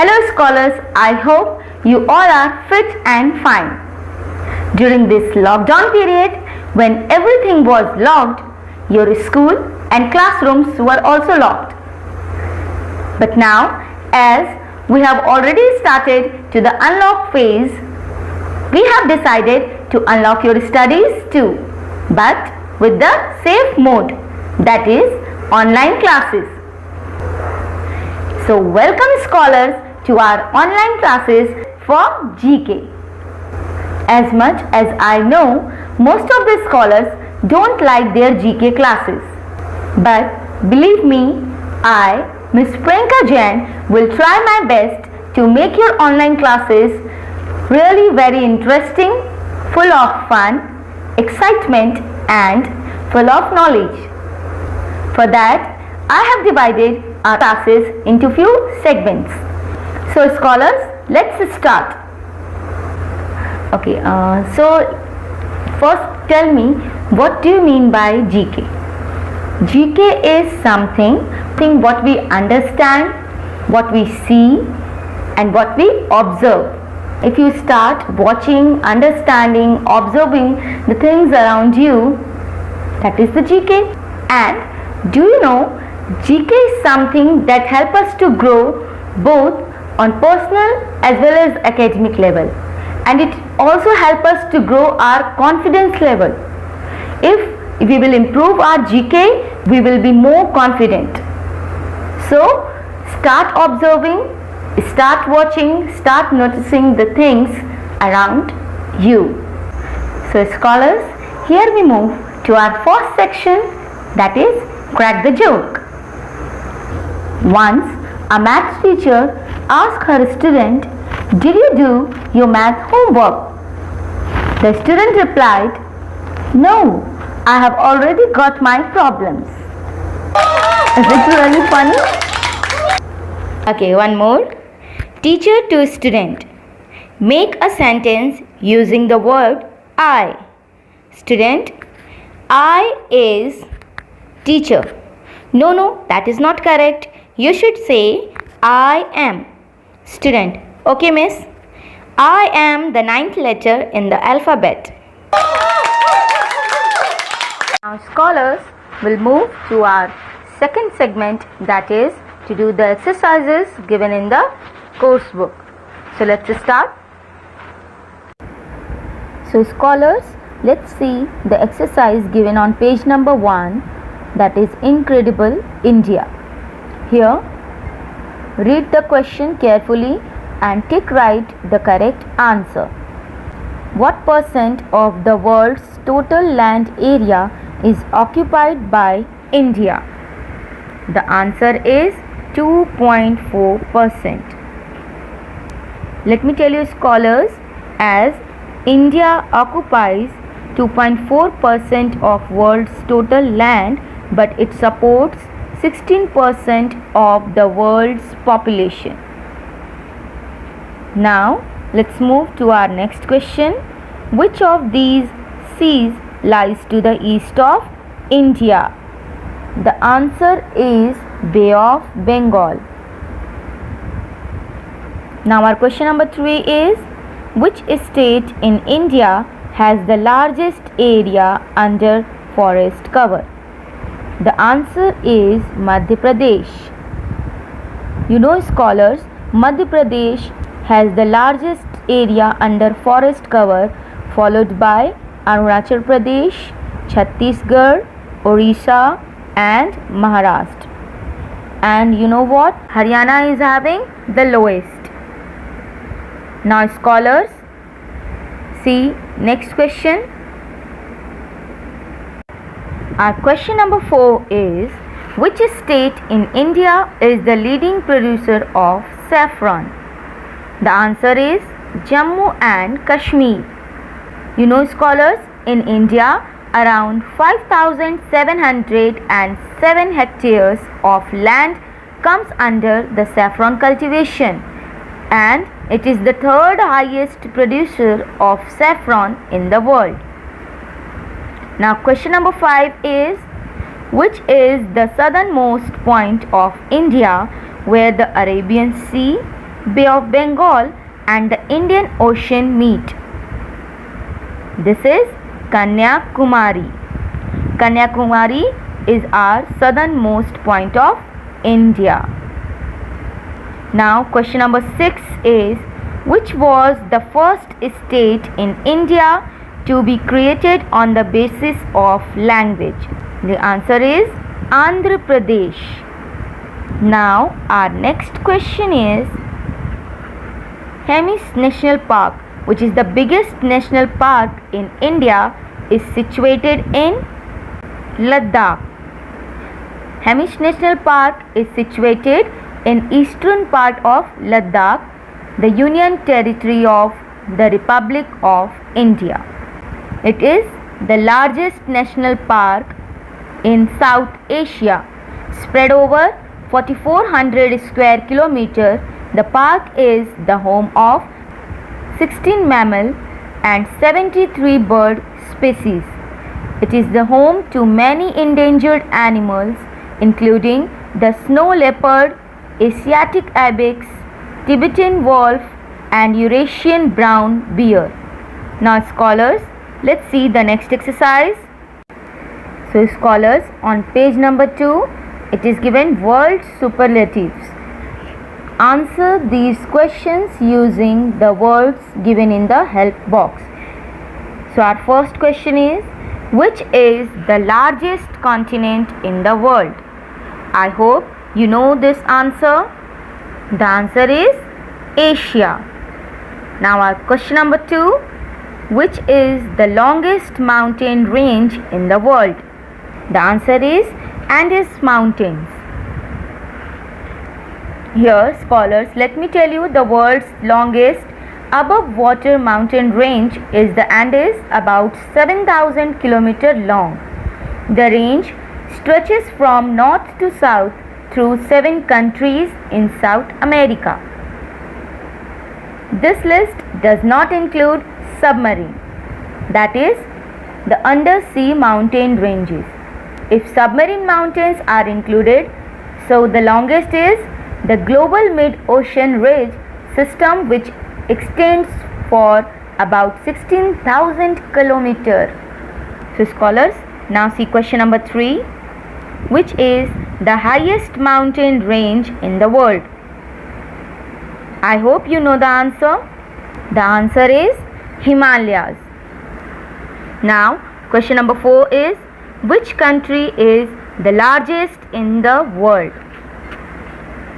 Hello scholars, I hope you all are fit and fine. During this lockdown period, when everything was locked, your school and classrooms were also locked. But now, as we have already started to the unlock phase, we have decided to unlock your studies too, but with the safe mode, that is online classes. So welcome scholars to our online classes for GK. As much as I know, most of the scholars don't like their GK classes. But believe me, I, Miss Priyanka Jain, will try my best to make your online classes really very interesting, full of fun, excitement and full of knowledge. For that, I have divided our classes into few segments. So scholars, let's start. Okay, so first tell me, what do you mean by GK? GK is something what we understand, what we see and what we observe. If you start watching, understanding, observing the things around you, that is the GK. And do you know, GK is something that helps us to grow both on personal as well as academic level, and it also helps us to grow our confidence level. If we will improve our GK, we will be more confident. So start observing, start watching, start noticing the things around you. So scholars, here we move to our first section, that is crack the joke. Once a maths teacher asked her student, "Did you do your math homework?" The student replied, "No, I have already got my problems." Is it really funny? Okay, one more. Teacher to student. Make a sentence using the word I. Student, I is teacher. No, that is not correct. You should say I am. Student, okay miss. I am the 9th letter in the alphabet. Now scholars will move to our second segment, that is to do the exercises given in the course book. So let's start. So scholars, let's see the exercise given on page number 1, that is Incredible India. Here, read the question carefully and tick right the correct answer. What percent of the world's total land area is occupied by India? The answer is 2.4%. Let me tell you scholars, as India occupies 2.4% of world's total land, but it supports 16% of the world's population. Now let's move to our next question. Which of these seas lies to the east of India? The answer is Bay of Bengal. Now our question number 3 is, which state in India has the largest area under forest cover? The answer is Madhya Pradesh. You know scholars, Madhya Pradesh has the largest area under forest cover, followed by Arunachal Pradesh, Chhattisgarh, Orissa and Maharashtra. And you know what? Haryana is having the lowest. Now scholars, see next question. Our question number 4 is, which state in India is the leading producer of saffron? The answer is Jammu and Kashmir. You know scholars, in India, around 5,707 hectares of land comes under the saffron cultivation, and it is the third highest producer of saffron in the world. Now question number 5 is, which is the southernmost point of India where the Arabian Sea Bay of Bengal and the Indian Ocean meet? This is Kanyakumari. Kanyakumari is our southernmost point of India. Now question number 6 is, which was the first state in India to be created on the basis of language? The answer is Andhra Pradesh. Now our next question is, Hemis National Park, which is the biggest national park in India, is situated in Ladakh. Hemis National Park is situated in eastern part of Ladakh, the Union Territory of the Republic of India. It is the largest national park in South Asia, spread over 4,400 square kilometers. The park is the home of 16 mammal and 73 bird species. It is the home to many endangered animals, including the snow leopard, Asiatic ibex, Tibetan wolf, and Eurasian brown bear. Now scholars, let's see the next exercise. So scholars, on page number 2, it is given world superlatives. Answer these questions using the words given in the help box. So our first question is, which is the largest continent in the world? I hope you know this answer. The answer is Asia. Now our question number 2, which is the longest mountain range in the world? The answer is Andes Mountains. Here scholars, let me tell you, the world's longest above water mountain range is the Andes, about 7,000 km long. The range stretches from north to south through 7 countries in South America. This list does not include submarine, that is, the undersea mountain ranges. If submarine mountains are included, so the longest is the global mid-ocean ridge system, which extends for about 16,000 kilometers. So scholars, now see question number 3, which is the highest mountain range in the world? I hope you know the answer. The answer is Himalayas. Now question number 4 is, which country is the largest in the world?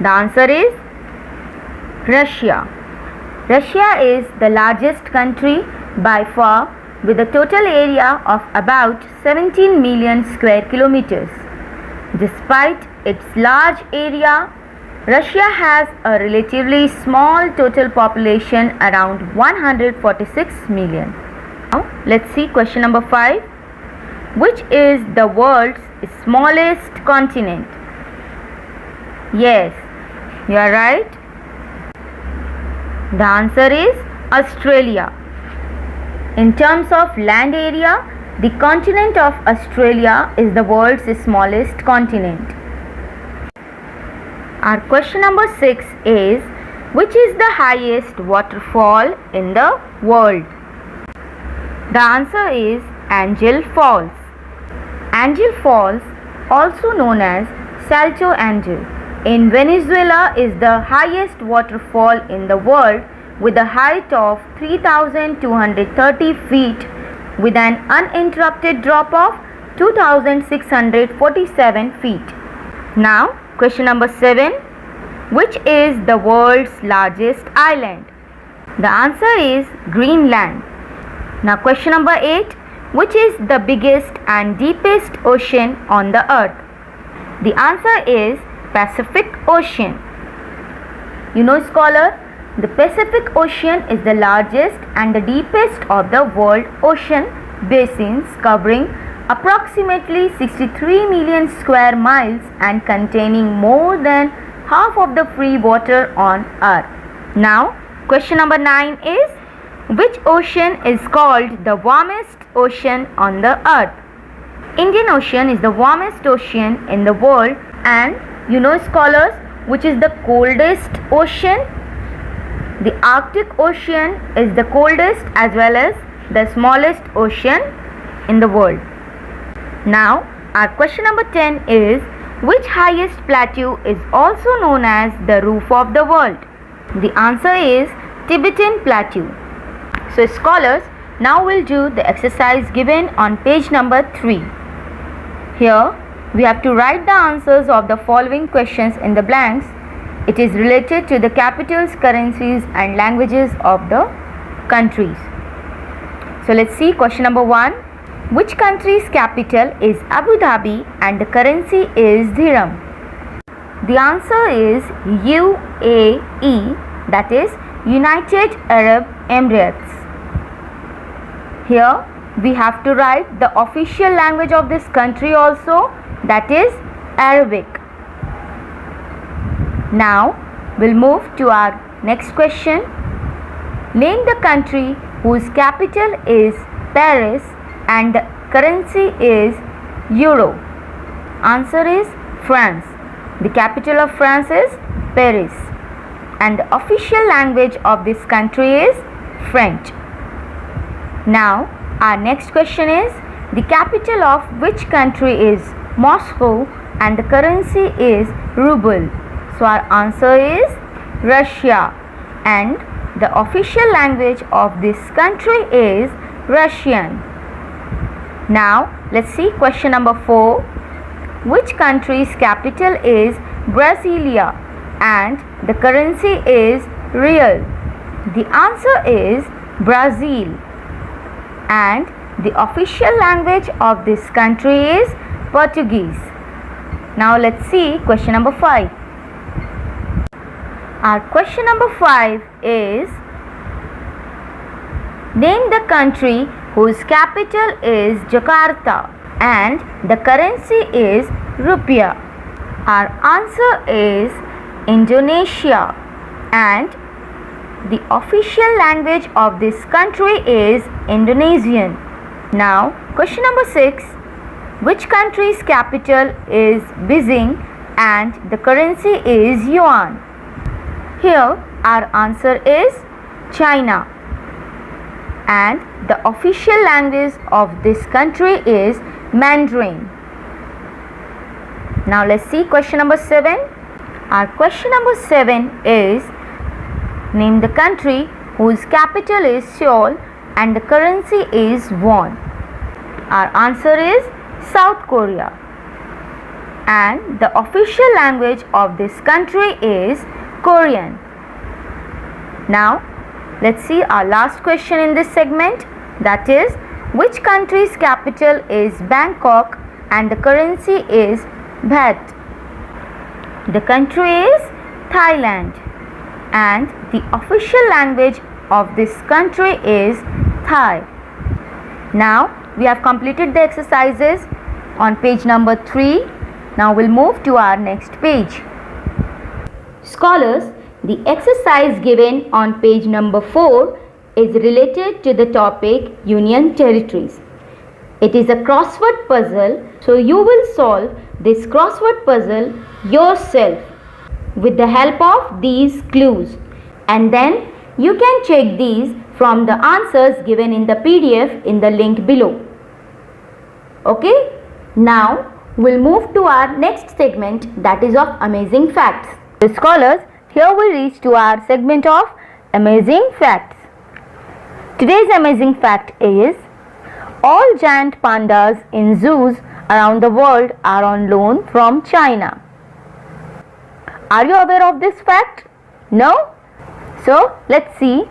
The answer is Russia. Russia is the largest country by far, with a total area of about 17 million square kilometers. Despite its large area, Russia has a relatively small total population, around 146 million. Now let's see question number 5. Which is the world's smallest continent? Yes, you are right. The answer is Australia. In terms of land area, the continent of Australia is the world's smallest continent. Our question number 6 is, which is the highest waterfall in the world? The answer is Angel Falls. Angel Falls, also known as Salto Angel, in Venezuela, is the highest waterfall in the world, with a height of 3,230 feet, with an uninterrupted drop of 2,647 feet. Now question number 7, which is the world's largest island? The answer is Greenland. Now question number 8, which is the biggest and deepest ocean on the earth? The answer is Pacific Ocean. You know scholar, the Pacific Ocean is the largest and the deepest of the world ocean basins, covering approximately 63 million square miles and containing more than half of the free water on earth. Now question number 9 is, which ocean is called the warmest ocean on the earth? Indian Ocean is the warmest ocean in the world. And you know scholars, which is the coldest ocean? The Arctic Ocean is the coldest as well as the smallest ocean in the world. Now, our question number 10 is, which highest plateau is also known as the roof of the world? The answer is Tibetan Plateau. So scholars, now we'll do the exercise given on page number 3. Here, we have to write the answers of the following questions in the blanks. It is related to the capitals, currencies and languages of the countries. So let's see question number 1. Which country's capital is Abu Dhabi and the currency is dirham? The answer is UAE, that is United Arab Emirates. Here we have to write the official language of this country also, that is Arabic. Now we'll move to our next question. Name the country whose capital is Paris and the currency is Euro. Answer is France. The capital of France is Paris and the official language of this country is French. Now our next question is, the capital of which country is Moscow and the currency is ruble? So our answer is Russia and the official language of this country is Russian. Now let's see question number 4. Which country's capital is Brasilia and the currency is real? The answer is Brazil and the official language of this country is Portuguese. Now let's see question number 5. Our question number 5 is, name the country whose capital is Jakarta and the currency is rupiah. Our answer is Indonesia and the official language of this country is Indonesian. Now question number 6. Which country's capital is Beijing and the currency is yuan? Here our answer is China and the official language of this country is Mandarin. Now let's see question number 7. Our question number 7 is, name the country whose capital is Seoul and the currency is won. Our answer is South Korea and the official language of this country is Korean. Now let's see our last question in this segment, that is, which country's capital is Bangkok and the currency is baht? The country is Thailand and the official language of this country is Thai. Now we have completed the exercises on page number 3. Now we'll move to our next page. Scholars, the exercise given on page number 4 is related to the topic Union Territories. It is a crossword puzzle, so you will solve this crossword puzzle yourself with the help of these clues, and then you can check these from the answers given in the PDF in the link below. Okay, now we'll move to our next segment, that is of amazing facts. The scholars, here we reach to our segment of amazing facts. Today's amazing fact is, all giant pandas in zoos around the world are on loan from China. Are you aware of this fact? No? So let's see.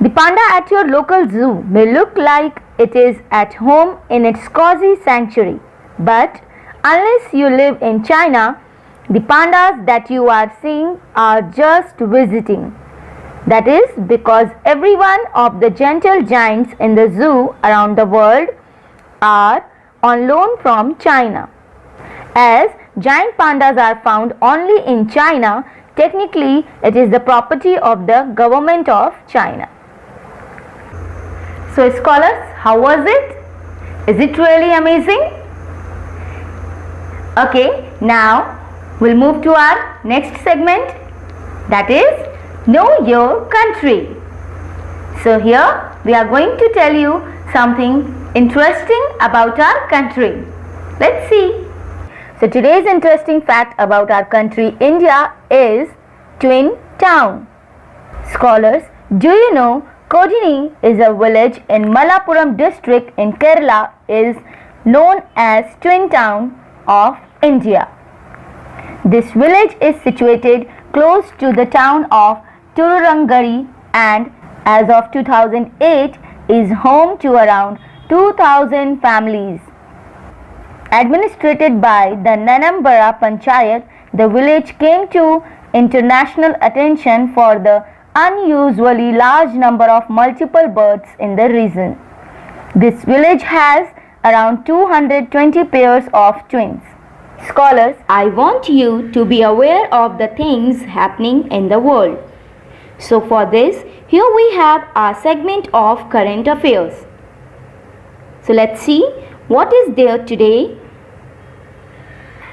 The panda at your local zoo may look like it is at home in its cozy sanctuary, but unless you live in China, the pandas that you are seeing are just visiting. That is because every one of the gentle giants in the zoo around the world are on loan from China. As giant pandas are found only in China, technically it is the property of the government of China. So scholars, how was it? Is it really amazing? Okay, now we'll move to our next segment, that is Know your country. So here we are going to tell you something interesting about our country. Let's see. So today's interesting fact about our country India is Twin Town. Scholars, do you know Kodini is a village in Malappuram district in Kerala is known as Twin Town of India. This village is situated close to the town of Tururangari and as of 2008 is home to around 2000 families. Administrated by the Nanambara Panchayat, the village came to international attention for the unusually large number of multiple births in the region. This village has around 220 pairs of twins. Scholars, I want you to be aware of the things happening in the world. So for this, here we have our segment of current affairs. So let's see what is there today.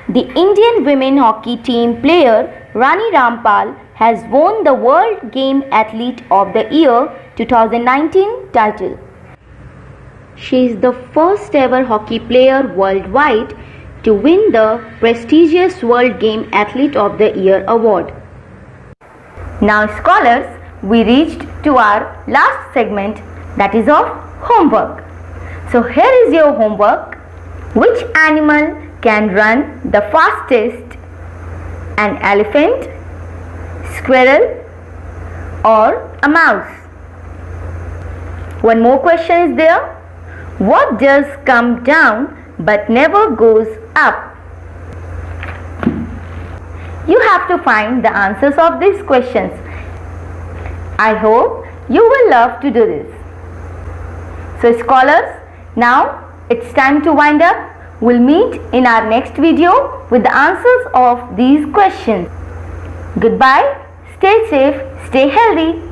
The Indian women hockey team player Rani Rampal has won the World Game Athlete of the Year 2019 title. She is the first ever hockey player worldwide to win the prestigious World Game Athlete of the Year award. Now scholars, we reached to our last segment, that is of homework. So here is your homework. Which animal can run the fastest? An elephant, squirrel or a mouse? One more question is there. What does come down but never goes up? You have to find the answers of these questions. I hope you will love to do this. So scholars, now it's time to wind up. We'll meet in our next video with the answers of these questions. Goodbye, stay safe, stay healthy.